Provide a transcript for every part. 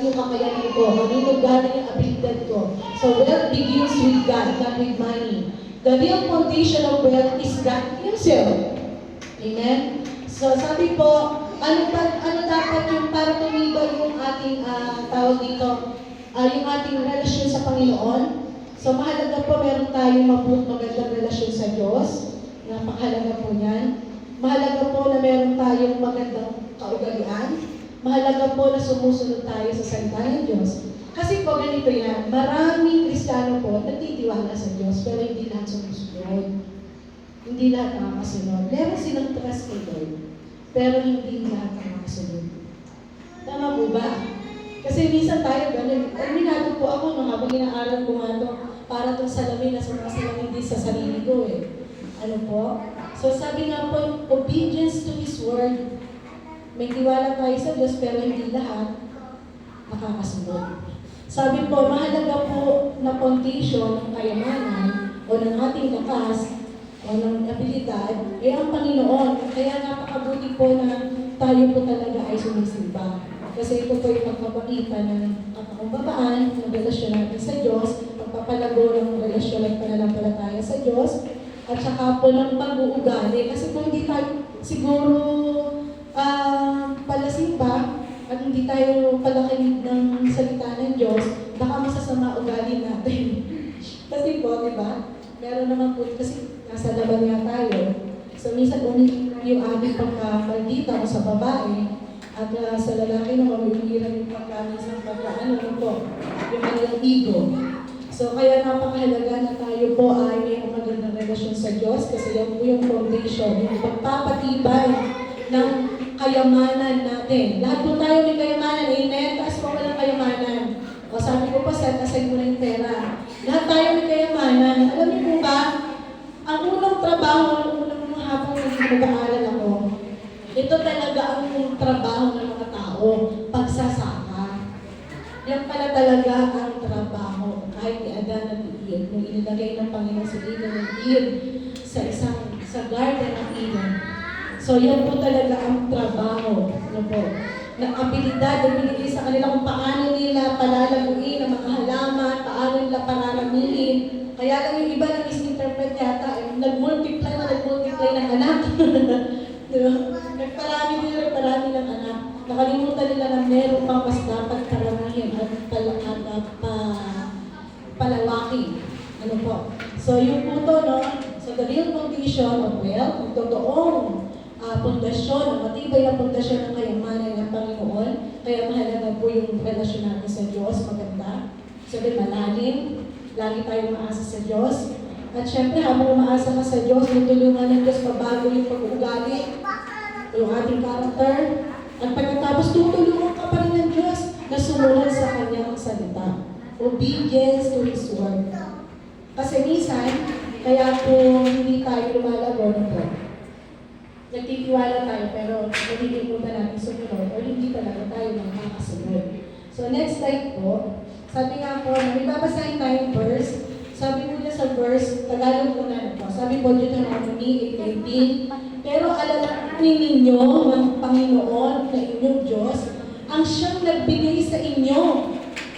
galing yung kakayanin ko, kanino galing yung abilidad ko. So wealth begins with God, not with money. The real foundation of wealth is God Himself. Amen? So sabi po, ano dapat yung para tumibay yung ating tawag dito, yung ating relasyon sa Panginoon? So mahalaga po meron tayong magandang relasyon sa Diyos. Napakahalaga po yan. Mahalaga po na meron tayong magandang kaugalian. Mahalaga po na sumusunod tayo sa salita ng Diyos. Kasi po ganito yan, maraming Kristiyano po nagtitiwala sa Diyos pero hindi lahat sumusunod. Hindi lahat nakakasunod. Meron silang trust kay Lord, pero hindi lahat nakakasunod. Tama po ba? Kasi minsan tayo ganun. Minado po ako nung habang inaaral ko nga ito, para itong salamin na sumasalamin din sa sarili ko eh. Ano po? So sabi nga po, obedience to His Word. May tiwala tayo sa Diyos pero hindi lahat makakasunod. Sabi po, mahalaga po na foundation ng kayamanan o ng ating lakas o ng abilidad ay ang Panginoon. Kaya napakabuti po na tayo po talaga ay sumisimba. Kasi ito po yung magpapakita ng kapakumbabaan ng relasyon natin sa Diyos, pagpapalago ng relasyon at pananampalataya sa Diyos, at saka po ng pag-uugali. Kasi kung hindi tayo siguro palasimba at hindi tayo palakinig ng salita ng Diyos, baka masasama ugali natin. Kasi po, di ba? Meron naman po, kasi nasa laban nga tayo. So, minsan yung ating pagkamaldita o sa babae, at sa lalaki naman, umiiran yung minsan pagkaano po, yung kanilang ego. So, kaya napakahalaga na tayo po ay may magandang relasyon sa Diyos kasi yan po yung foundation, yung pagpapatibay ng kayamanan natin. Lahat po tayo may kayamanan, amen? Taas po walang kayamanan. O sabi ko pa, set aside mo na yung pera. Lahat tayo may kayamanan. Alam niyo po ba, ang unang trabaho, unang hapon na nag-aaral ako, ito talaga ang trabaho ng mga tao, pagsasaka. Yan pala talaga ang trabaho. Kahit ni Adan at Eve, nung inilagay ng Panginoon si Adan at Eve sa garden ng Eden. So yan po talaga ang trabaho. Ano po? Ng abilidad na binigay sa kanila kung paano nila palalaguin ang mga halaman, paano nila pararamihin. Kaya lang yung iba na misinterpret yata, nag-multiply ng anak. Diba? Nagparami ng anak. Nakalimutan nila na meron pang mas dapat karamihan at palawaki. Ano po? So yung po to, no? So the real foundation of wealth, ang totoong pundasyon, ang matibay na pundasyon ng kayamanan ng Panginoon. Kaya mahalaga po yung relasyon natin sa Diyos, maganda. Sabi, malalim. Lagi tayong maasa sa Diyos. At syempre, habang umaasa ka sa Diyos, tutulungan ng Diyos mabago yung pag-uugali, yung ating character. At pagkatapos, tutulungan ka pa rin ng Diyos na sumunod sa Kanyang salita. Obedience to His Word. Kasi minsan, kaya po hindi tayo lumalago na po. Nagtitiwala tayo, pero nagiging po natin sumunod o hindi talaga tayo makakasunod. So next slide po, sabi nga po, may babasahin tayong verse. Sabi po niya sa verse, Tagalog muna na po. Sabi po dito ng Deuteronomy 8:18, pero alalahanin ninyo ng Panginoon na inyong Diyos, ang siyang nagbigay sa inyo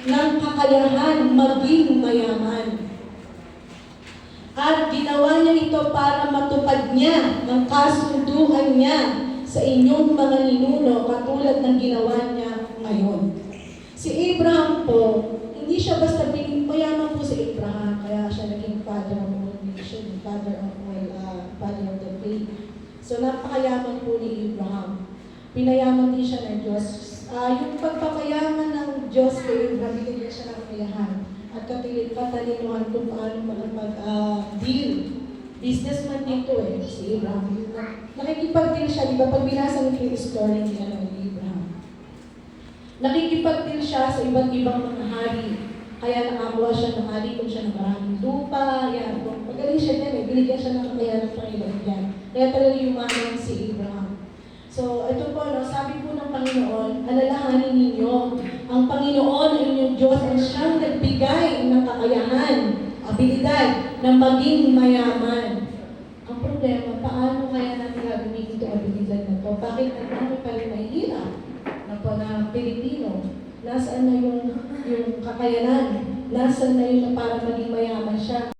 ng kakayahan maging mayaman. At ginawa niya ito para matupad niya ng kasunduan niya sa inyong mga ninuno katulad ng ginawa niya ngayon. Si Abraham po, hindi siya basta mayaman po si Abraham, kaya siya naging father of all nation, father of the faith. So napakayaman po ni Abraham. Pinayaman din siya ng Diyos. Yung pagpapayaman ng Diyos kay Abraham, binigyan siya ng kayahan at katalinuhan kung paano mag-deal. Businessman dito si Abraham. Nakikipag-deal siya, di ba? Pag binasa niyo yung story ni Abraham. Nakikipag-deal siya sa iba't ibang mga hari. Kaya nakakuha siya ng hari kung siya ng maraming lupa. Yan. Magaling siya din binigyan siya ng kakayahan ng Panginoon yan. Kaya talaga yumaman si Abraham. So, ito po, sabi po ng Panginoon, alalahanin ninyo, ang Panginoon ay inyong Diyos ang siyang nagbigay ng kakayahan, abilidad, na maging mayaman. Ang problema, paano kaya natin gagawin ito abilidad na to? Bakit ang dami pa rin mahihirap na Pilipino? Nasa nasaan na yung kakayanan, nasaan na yung para maging mayaman siya.